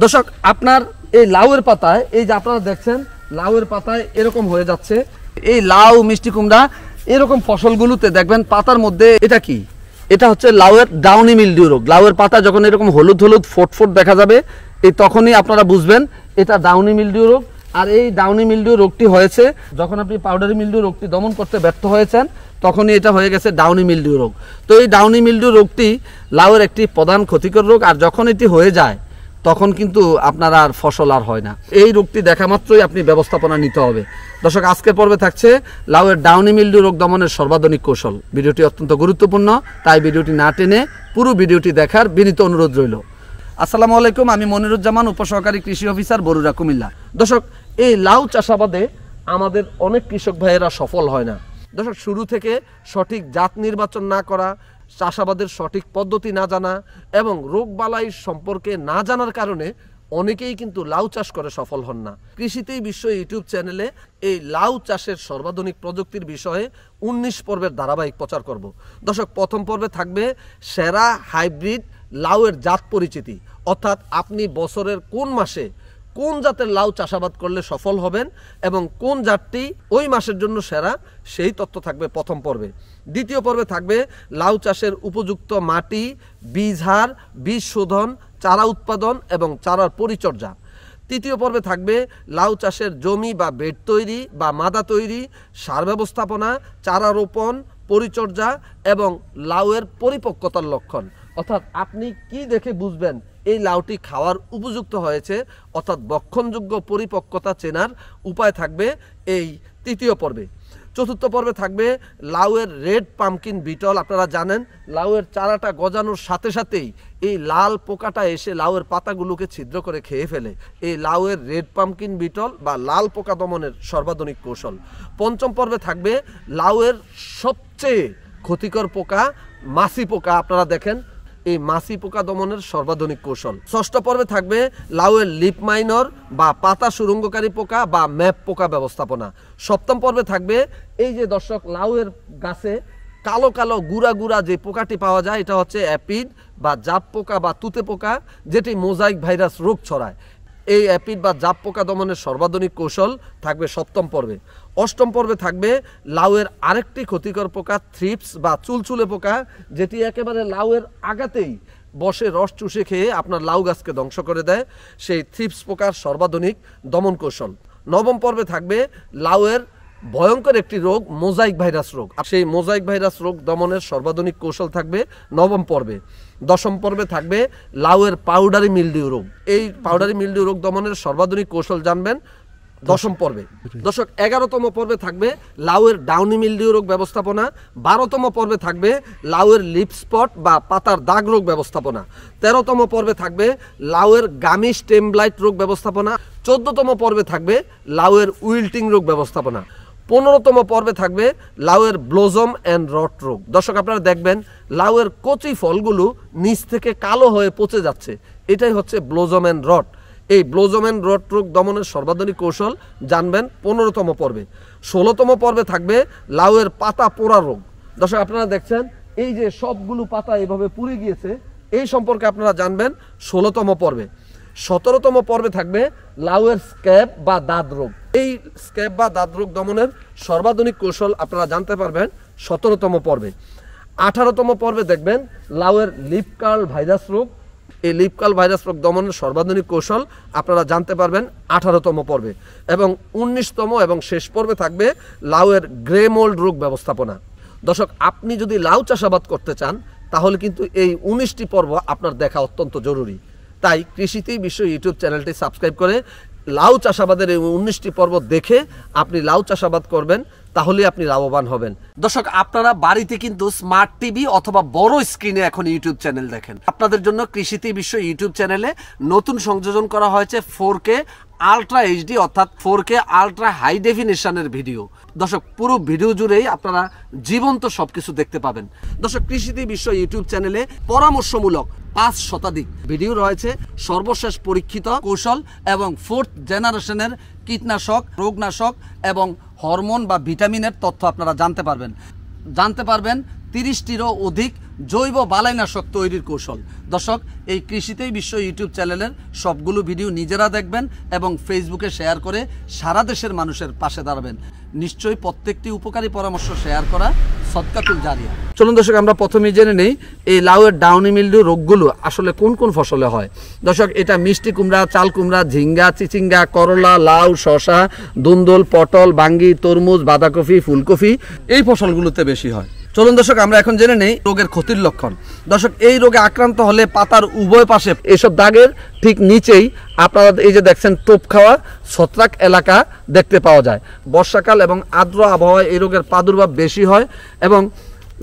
দর্শক আপনার এই লাউয়ের পাতায় এই যে আপনারা দেখছেন লাউয়ের পাতায় এরকম হয়ে যাচ্ছে, এই লাউ মিষ্টি কুমড়া এরকম ফসলগুলোতে দেখবেন পাতার মধ্যে এটা কি, এটা হচ্ছে লাউয়ের ডাউনি মিলডিউ রোগ। লাউয়ের পাতা যখন এরকম হলুদ হলুদ ফোট ফোট দেখা যাবে এই তখনই আপনারা বুঝবেন এটা ডাউনি মিলডিউ রোগ। আর এই ডাউনি মিলডিউ রোগটি হয়েছে যখন আপনি পাউডারি মিলডিউ রোগটি দমন করতে ব্যর্থ হয়েছেন তখনই এটা হয়ে গেছে ডাউনি মিলডিউ রোগ। তো এই ডাউনি মিলডিউ রোগটি লাউয়ের একটি প্রধান ক্ষতিকর রোগ, আর যখন এটি হয়ে যায় তখন কিন্তু আপনার আর ফসল আর হয় না। এই রোগটি দেখা মাত্রই আপনি ব্যবস্থাপনা নিতে হবে। দর্শক আজকের পর্বে থাকছে লাউয়ের ডাউনি মিলডিউ রোগ দমনের সর্বাধুনিক কৌশল। ভিডিওটি অত্যন্ত গুরুত্বপূর্ণ, তাই ভিডিওটি না টেনে পুরো ভিডিওটি দেখার বিনীত অনুরোধ রইল। আসসালামু আলাইকুম, আমি মনিরুজ্জামান, উপসহকারী কৃষি অফিসার, বরুড়া, কুমিল্লা। দর্শক এই লাউ চাষাবাদে আমাদের অনেক কৃষক ভাইয়েরা সফল হয় না। দর্শক শুরু থেকে সঠিক জাত নির্বাচন না করা, চাষাবাদের সঠিক পদ্ধতি না জানা এবং রোগবালাই সম্পর্কে না জানার কারণে অনেকেই কিন্তু লাউ চাষ করে সফল হন না। কৃষিতেই বিশ্ব ইউটিউব চ্যানেলে এই লাউ চাষের সর্বাধুনিক প্রযুক্তির বিষয়ে 19 পর্বের ধারাবাহিক প্রচার করব। দর্শক প্রথম পর্বে থাকবে সেরা হাইব্রিড লাউয়ের জাত পরিচিতি, অর্থাৎ আপনি বছরের কোন মাসে কোন জাতের লাউ চাষাবাদ করলে সফল হবেন এবং কোন জাতটি ওই মাসের জন্য সেরা সেই তথ্য থাকবে প্রথম পর্বে। দ্বিতীয় পর্বে থাকবে লাউ চাষের উপযুক্ত মাটি, বীজ হার, বীজ শোধন, চারা উৎপাদন এবং চারার পরিচর্যা। তৃতীয় পর্বে থাকবে লাউ চাষের জমি বা বেড তৈরি বা মাদা তৈরি, সার ব্যবস্থাপনা, চারা রোপণ, পরিচর্যা এবং লাউয়ের পরিপক্কতার লক্ষণ, অর্থাৎ আপনি কি দেখে বুঝবেন এই লাউটি খাওয়ার উপযুক্ত হয়েছে, অর্থাৎ ভক্ষণযোগ্য পরিপক্কতা চেনার উপায় থাকবে এই তৃতীয় পর্বে। চতুর্থ পর্বে থাকবে লাউয়ের রেড পামকিন বিটল। আপনারা জানেন লাউয়ের চারাটা গজানোর সাথে সাথেই এই লাল পোকাটা এসে লাউয়ের পাতাগুলোকে ছিদ্র করে খেয়ে ফেলে। এই লাউয়ের রেড পামকিন বিটল বা লাল পোকা দমনের সর্বাধুনিক কৌশল। পঞ্চম পর্বে থাকবে লাউয়ের সবচেয়ে ক্ষতিকর পোকা মাছি পোকা। আপনারা দেখেন এই মাছি পোকা দমনের সর্বাধুনিক কৌশল। ষষ্ঠ পর্বে থাকবে লাউয়ের লিপ মাইনর বা পাতা সুরঙ্গকারী পোকা বা ম্যাপ পোকা ব্যবস্থাপনা। সপ্তম পর্বে থাকবে এই যে দর্শক লাউয়ের গাছে কালো কালো গুড়া গুড়া যে পোকাটি পাওয়া যায়, এটা হচ্ছে অ্যাপিড বা জাপ পোকা বা তুতে পোকা, যেটি মোজাইক ভাইরাস রোগ ছড়ায়। এই অ্যাপিড বা জাপ পোকা দমনের সর্বাধুনিক কৌশল থাকবে সপ্তম পর্বে। অষ্টম পর্বে থাকবে লাউয়ের আরেকটি ক্ষতিকর পোকা থ্রিপস বা চুলচুলে পোকা, যেটি একেবারে লাউয়ের আগাতেই বসে রস চুষে খেয়ে আপনার লাউ গাছকে ধ্বংস করে দেয়, সেই থ্রিপস পোকার সর্বাধুনিক দমন কৌশল। নবম পর্বে থাকবে লাউয়ের ভয়ঙ্কর একটি রোগ মোজাইক ভাইরাস রোগ, আর সেই মোজাইক ভাইরাস রোগ দমনের সর্বাধুনিক কৌশল থাকবে নবম পর্বে। দশম পর্বে থাকবে লাউয়ের পাউডারি মিলডিউ রোগ। এই পাউডারি মিলডিউ রোগ দমনের সর্বাধুনিক কৌশল জানবেন দশম পর্বে। দর্শক 11তম পর্বে থাকবে লাউয়ের ডাউনি মিলডিউ রোগ ব্যবস্থাপনা। 12তম পর্বে থাকবে লাউয়ের লিপ স্পট বা পাতার দাগ রোগ ব্যবস্থাপনা। 13তম পর্বে থাকবে লাউয়ের গামি স্টেম ব্লাইট রোগ ব্যবস্থাপনা। 14তম পর্বে থাকবে লাউয়ের উইল্টিং রোগ ব্যবস্থাপনা। 15তম পর্বে থাকবে লাউয়ের ব্লোজম অ্যান্ড রট রোগ। দর্শক আপনারা দেখবেন লাউয়ের কচি ফলগুলো নিচ থেকে কালো হয়ে পচে যাচ্ছে, এটাই হচ্ছে ব্লোজম অ্যান্ড রট। এই ব্লোজম অ্যান্ড রট রোগ দমনের সর্বাধুনিক কৌশল জানবেন 15তম পর্বে। 16তম পর্বে থাকবে লাউয়ের পাতা পোড়া রোগ। দর্শক আপনারা দেখছেন এই যে সবগুলো পাতা এভাবে পুড়ে গিয়েছে, এই সম্পর্কে আপনারা জানবেন 16তম পর্বে। 17তম পর্বে থাকবে লাউয়ের স্ক্যাব বা দাঁত রোগ। এই স্ক্যাব বা দাঁত রোগ দমনের সর্বাধুনিক কৌশল আপনারা জানতে পারবেন 17তম পর্বে। 18তম পর্বে দেখবেন লাউয়ের লিপ কার্ল ভাইরাস রোগ। এই লিপ কার্ল ভাইরাস রোগ দমনের সর্বাধুনিক কৌশল আপনারা জানতে পারবেন 18তম পর্বে। এবং 19তম এবং শেষ পর্বে থাকবে লাউয়ের গ্রে মোল্ড রোগ ব্যবস্থাপনা। দর্শক আপনি যদি লাউ চাষাবাদ করতে চান তাহলে কিন্তু এই 19টি পর্ব আপনার দেখা অত্যন্ত জরুরি। তাই কৃষিতেই বিশ্ব ইউটিউব চ্যানেলটি সাবস্ক্রাইব করে লাউ চাষাবাদের এই 19টি পর্ব দেখে আপনি লাউ চাষাবাদ করবেন, তাহলে আপনি লাভবান হবেন। দর্শক আপনারা বাড়িতে কিন্তু স্মার্ট টিভি অথবা বড় স্ক্রিনে এখন ইউটিউব চ্যানেল দেখেন। আপনাদের জন্য কৃষিতেই বিশ্ব ইউটিউব চ্যানেলে নতুন সংযোজন করা হয়েছে 4K আলট্রা এইচডি অর্থাৎ 4K আলট্রা হাই ডেফিনেশনের ভিডিও। দর্শক পুরো ভিডিও জুড়েই আপনারা জীবন্ত সবকিছু দেখতে পাবেন। দর্শক কৃষিতেই বিশ্ব ইউটিউব চ্যানেলে পরামর্শমূলক 5 শতাধিক ভিডিও রয়েছে, সর্বশেষ পরীক্ষিত কৌশল এবং 4th জেনারেশনের কীটনাশক, রোগনাশক এবং হরমোন বা ভিটামিনের তথ্য আপনারা জানতে পারবেন। 30টিরও অধিক জৈব বালাইনাশক তৈরির কৌশল। দর্শক, এই কৃষিতেই বিশ্ব ইউটিউব চ্যানেলের সবগুলো ভিডিও নিজেরা দেখবেন এবং ফেসবুকে শেয়ার করে সারা দেশের মানুষের পাশে দাঁড়াবেন। নিশ্চয়ই প্রত্যেকটি উপকারী পরামর্শ শেয়ার করা সদকাতুল জারিয়া। চলুন দর্শক, আমরা প্রথমেই জেনে নেই এই লাউয়ের ডাউনি মিল্ডিউ রোগগুলো আসলে কোন কোন ফসলে হয়। দর্শক, এটা মিষ্টি কুমড়া, চাল কুমড়া, ঝিঙ্গা, চিচিঙ্গা, করলা, লাউ, শসা, দুন্দল, পটল, বাঙ্গি, তরমুজ, বাঁধাকপি, ফুলকপি এই ফসলগুলোতে বেশি হয়। চলুন দর্শক, আমরা এখন জেনে নেই রোগের ক্ষতির লক্ষণ। দর্শক, এই রোগে আক্রান্ত হলে পাতার উভয় পাশে এসব দাগের ঠিক নিচেই আপনারা এই যে দেখছেন টোপ খাওয়া ছত্রাক এলাকা দেখতে পাওয়া যায়। বর্ষাকাল এবং আর্দ্র আবহাওয়ায় এই রোগের প্রাদুর্ভাব বেশি হয় এবং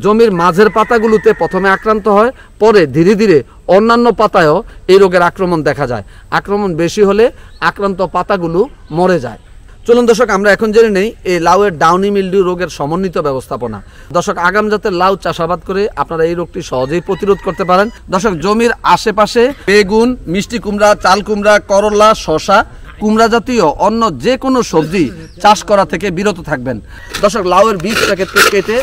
জমির মাঝের পাতাগুলোতে প্রথমে আক্রান্ত হয়, পরে ধীরে ধীরে অন্যান্য পাতায়ও এই রোগের আক্রমণ দেখা যায়। আক্রমণ বেশি হলে আক্রান্ত পাতাগুলো মরে যায়। চলুন দর্শক, আমরা এখন জেনে নেই এই লাউয়ের ডাউনি মিল্ডিউ রোগের সমন্বিত ব্যবস্থাপনা। দর্শক, আগাম জাতের লাউ চাষাবাদ করে আপনারা এই রোগটি সহজেই প্রতিরোধ করতে পারেন। দর্শক, জমির আশেপাশে বেগুন, মিষ্টি কুমড়া, চাল কুমড়া, করলা, শসা, কুমড়া জাতীয় অন্য যে কোনো সবজি চাষ করা থেকে বিরত থাকবেন। দর্শক, লাউয়ের বীজটাকে কেটে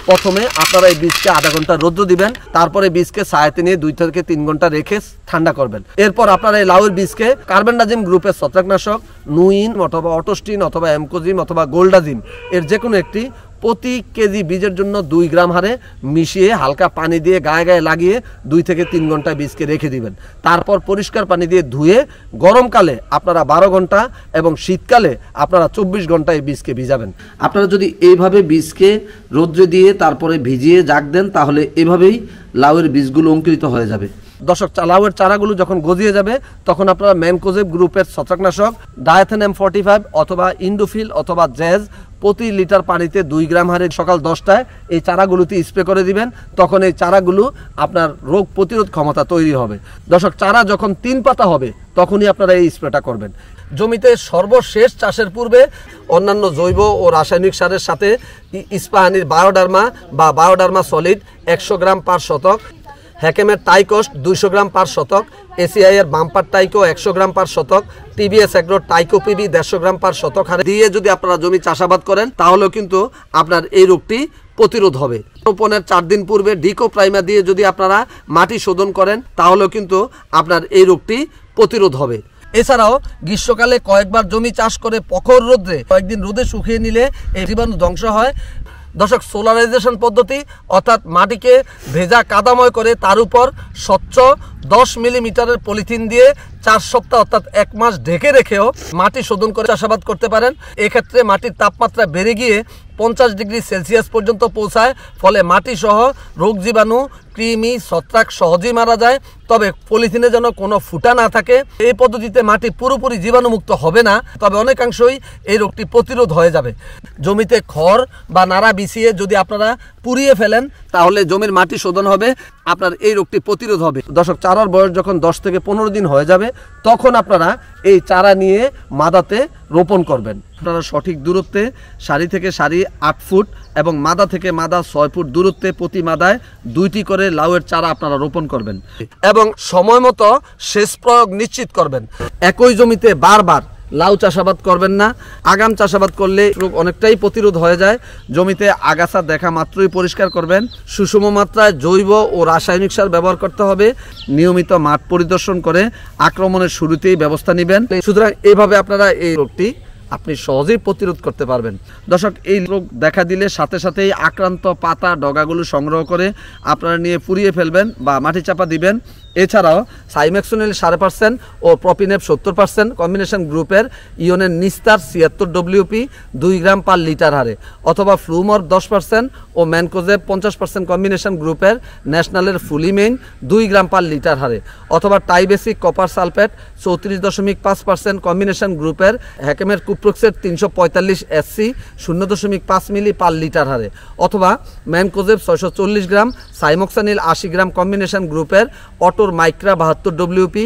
প্রথমে আপনারা এই বীজকে আধা ঘন্টা রৌদ্র দিবেন, তারপরে বীজকে ছায়াতে নিয়ে 2 থেকে 3 ঘন্টা রেখে ঠান্ডা করবেন। এরপর আপনারা এই লাউয়ের বীজকে কার্বেন্ডাজিম গ্রুপের ছত্রাকনাশক নুইন অথবা অটোস্টিন অথবা এমকোজিম অথবা গোল্ডাজিম এর যে কোনো একটি প্রতি কেজি বীজের জন্য 2 গ্রাম হারে মিশিয়ে হালকা পানি দিয়ে গায়ে গায়ে লাগিয়ে 2 থেকে 3 ঘন্টা বীজকে রেখে দিবেন। তারপর পরিষ্কার পানি দিয়ে ধুয়ে গরমকালে আপনারা 12 ঘন্টা এবং শীতকালে আপনারা 24 ঘন্টা এই বীজকে ভিজাবেন। আপনারা যদি এইভাবে বীজকে রৌদ্রে দিয়ে তারপরে ভিজিয়ে জাগ দেন, তাহলে এভাবেই লাউয়ের বীজগুলো অঙ্কুরিত হয়ে যাবে। দর্শক, লাউয়ের চারাগুলো যখন গজিয়ে যাবে তখন আপনারা ম্যানকোজেব গ্রুপের ছত্রাকনাশক ডায়াথেনাম 45 অথবা ইন্ডোফিল অথবা জ্যাজ প্রতি লিটার পানিতে 2 গ্রাম হারে সকাল 10টায় এই চারাগুলোতে স্প্রে করে দিবেন। তখন এই চারাগুলো আপনার রোগ প্রতিরোধ ক্ষমতা তৈরি হবে। দর্শক, চারা যখন 3 পাতা হবে তখনই আপনারা এই স্প্রেটা করবেন। জমিতে সর্বশেষ চাষের পূর্বে অন্যান্য জৈব ও রাসায়নিক সারের সাথে ইস্পাহানির বায়োডার্মা বা বায়োডার্মা সলিড 100 গ্রাম পার শতক, হ্যাকেমের টাইকোস্ট 200 গ্রাম পার শতক, এসিআই এর বাম্পার টাইকো 100 গ্রাম পার শতক, টিবিএস এগ্রো টাইকো পিবি 150 গ্রাম পার শতক হারে দিয়ে যদি আপনারা জমি চাষাবাদ করেন তাহলেও কিন্তু আপনার এই রোগটি প্রতিরোধ হবে। রোপণের 4 দিন পূর্বে ডিকো প্রাইমার দিয়ে যদি আপনারা মাটি শোধন করেন তাহলেও কিন্তু আপনার এই রোগটি প্রতিরোধ হবে। এছাড়াও গ্রীষ্মকালে কয়েকবার জমি চাষ করে প্রখর রোদে কয়েকদিন রোদে শুকিয়ে নিলে এই জীবাণু ধ্বংস হয়। দর্শক, সোলারাইজেশন পদ্ধতি অর্থাৎ মাটিকে ভেজা কাদাময় করে তার উপর স্বচ্ছ 10 মিলিমিটারের পলিথিন দিয়ে 4 সপ্তাহ অর্থাৎ 1 মাস ঢেকে রেখেও মাটি শোধন করে চাষাবাদ করতে পারেন। এক্ষেত্রে মাটির তাপমাত্রা বেড়ে গিয়ে 50 ডিগ্রি সেলসিয়াস পর্যন্ত পৌঁছায়, ফলে মাটি সহ রোগ জীবাণু, কৃমি, ছত্রাক সহজেই মারা যায়। তবে পলিথিনে যেন কোনো ফুটা না থাকে। এই পদ্ধতিতে মাটি পুরোপুরি জীবাণুমুক্ত হবে না, তবে অনেকাংশই এই রোগটি প্রতিরোধ হয়ে যাবে। জমিতে খড় বা নাড়া বিছিয়ে যদি আপনারা পুড়িয়ে ফেলেন তাহলে জমির মাটি শোধন হবে, আপনার এই রোগটি প্রতিরোধ হবে। দর্শক, চারার বয়স যখন 10 থেকে 15 দিন হয়ে যাবে তখন আপনারা এই চারা নিয়ে মাদাতে রোপণ করবেন। আপনারা সঠিক দূরত্বে সারি থেকে সারি 8 ফুট এবং মাদা থেকে মাদা 6 ফুট দূরত্বে প্রতি মাদায় 2টি করে লাউয়ের চারা আপনারা রোপণ করবেন এবং সময় মতো সেচ প্রয়োগ নিশ্চিত করবেন। একই জমিতে বারবার লাউ চাষাবাদ করবেন না। আগাম চাষাবাদ করলে রোগ অনেকটাই প্রতিরোধ হয়ে যায়। জমিতে আগাছা দেখা মাত্রই পরিষ্কার করবেন। সুষম মাত্রায় জৈব ও রাসায়নিক সার ব্যবহার করতে হবে। নিয়মিত মাঠ পরিদর্শন করে আক্রমণের শুরুতেই ব্যবস্থা নেবেন। সুতরাং এইভাবে আপনারা এই রোগটি আপনি সহজেই প্রতিরোধ করতে পারবেন। দর্শক, এই রোগ দেখা দিলে সাথে সাথেই আক্রান্ত পাতা ডগাগুলো সংগ্রহ করে আপনারা নিয়ে পুড়িয়ে ফেলবেন বা মাটি চাপা দিবেন। এছাড়াও সাইমেক্সোনিল 5.5% ও প্রপিনেপ 70% কম্বিনেশন গ্রুপের ইওনের নিস্তার 76 WP 2 গ্রাম পার লিটার হারে অথবা ফ্লুমর 10% ও ম্যানকোজেব 50% কম্বিনেশন গ্রুপের ন্যাশনালের ফুলিমেইন 2 গ্রাম পার লিটার হারে অথবা টাইবেসিক কপার সালফেট 34.5% কম্বিনেশন গ্রুপের হ্যাকেমের কুপ্রক্সের 345 SC 0.5 মিলি পার লিটার হারে অথবা ম্যানকোজেব 640 গ্রাম, সাইমোক্সানিল 80 গ্রাম কম্বিনেশন গ্রুপের অটোর মাইক্রা 72 WP,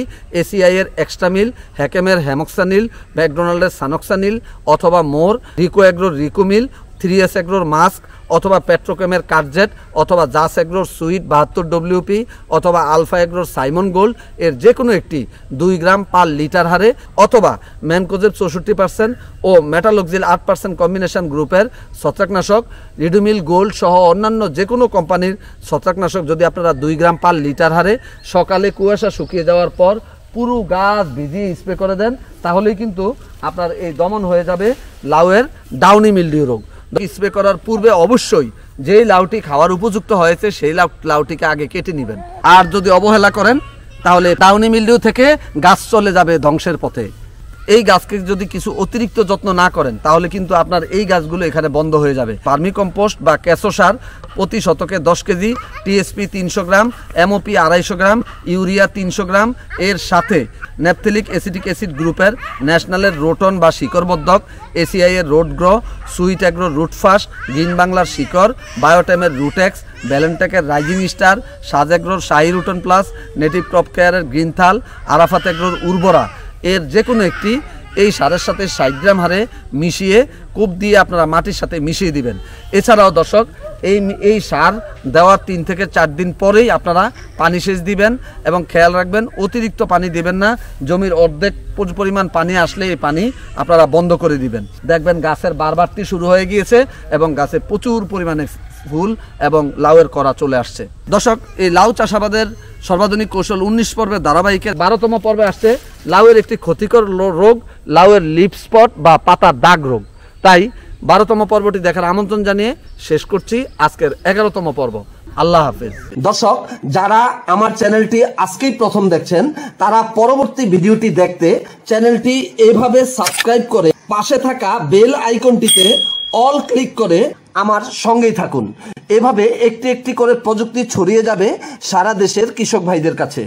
এসিআই এর এক্সট্রামিল, হ্যাকেমের হ্যামোক্সানিল, ম্যাকডোনাল্ডের সানক্সানিল অথবা মোর, রিকো এগ্রোর রিকোমিল, 3S এগ্রোর মাস্ক অথবা পেট্রোকেমের কার্জেট অথবা জাস এগ্রোর সুইট 72 WP অথবা আলফা এগ্রোর সাইমন গোল্ড এর যে কোনো একটি 2 গ্রাম পার লিটার হারে অথবা ম্যানকোজেব 64% ও মেটালক্সিল 8% কম্বিনেশন গ্রুপের ছত্রাকনাশক রিডুমিল গোল্ড সহ অন্যান্য যে কোনো কোম্পানির ছত্রাকনাশক যদি আপনারা 2 গ্রাম পার লিটার হারে সকালে কুয়াশা শুকিয়ে যাওয়ার পর পুরো গাছ ভিজিয়ে স্প্রে করে দেন, তাহলেই কিন্তু আপনার এই দমন হয়ে যাবে লাউয়ের ডাউনি মিলডিউ রোগ। স্প্রে করার পূর্বে অবশ্যই যেই লাউটি খাওয়ার উপযুক্ত হয়েছে সেই লাউটিকে আগে কেটে নেবেন। আর যদি অবহেলা করেন তাহলে ডাউনি মিলডিউ থেকে গাছ চলে যাবে ধ্বংসের পথে। এই গাছকে যদি কিছু অতিরিক্ত যত্ন না করেন তাহলে কিন্তু আপনার এই গাছগুলো এখানে বন্ধ হয়ে যাবে। ভার্মি কম্পোস্ট বা কেঁচো সার প্রতি শতকে 10 কেজি, টিএসপি 300 গ্রাম, এমওপি 250 গ্রাম, ইউরিয়া 300 গ্রাম, এর সাথে ন্যাপথেলিক অ্যাসিটিক অ্যাসিড গ্রুপের ন্যাশনালের রোটন বা শিকড়বর্ধক, এসিআই এর রোড গ্রো, সুইট অ্যাগ্রোর রুটফাস, গ্রিন বাংলার শিকড়, বায়োটেমের রুটেক্স, ভ্যালেন্টেকের রাইজিং স্টার, সাজ অ্যাগ্রোর শাহি রুটন প্লাস, নেটিভ ক্রপ কেয়ারের গ্রিন থাল, আরাফাত অ্যাগ্রোর উর্বরা এর যে কোনো একটি এই সারের সাথে 60 গ্রাম হারে মিশিয়ে কূপ দিয়ে আপনারা মাটির সাথে মিশিয়ে দিবেন। এছাড়াও দর্শক এই সার দেওয়ার 3 থেকে 4 দিন পরেই আপনারা পানি সেচ দিবেন এবং খেয়াল রাখবেন অতিরিক্ত পানি দিবেন না। জমির অর্ধেক পরিমাণ পানি আসলে এই পানি আপনারা বন্ধ করে দিবেন। দেখবেন গাছের বাড়তি শুরু হয়ে গিয়েছে এবং গাছে প্রচুর পরিমাণে ফুল এবং লাউয়ের করা চলে আসছে। দর্শক, এই লাউ চাষাবাদের সর্বাধুনিক কৌশল 19 পর্বের ধারাবাহিকের 12তম পর্বে আসছে লাউয়ের একটি ক্ষতিকর রোগ, লাউয়ের লিফ স্পট বা পাতার দাগ রোগ। তাই 12তম পর্বটি দেখার আমন্ত্রণ জানিয়ে শেষ করছি আজকের 11তম পর্ব। আল্লাহ হাফেজ। দর্শক, যারা আমার চ্যানেলটি আজকেই প্রথম দেখছেন তারা পরবর্তী ভিডিওটি দেখতে চ্যানেলটি এভাবে সাবস্ক্রাইব করে পাশে থাকা বেল আইকনটিতে অল ক্লিক করে আমার সঙ্গেই থাকুন। এভাবে একটি একটি করে প্রযুক্তি ছড়িয়ে যাবে সারা দেশের কৃষক ভাইদের কাছে।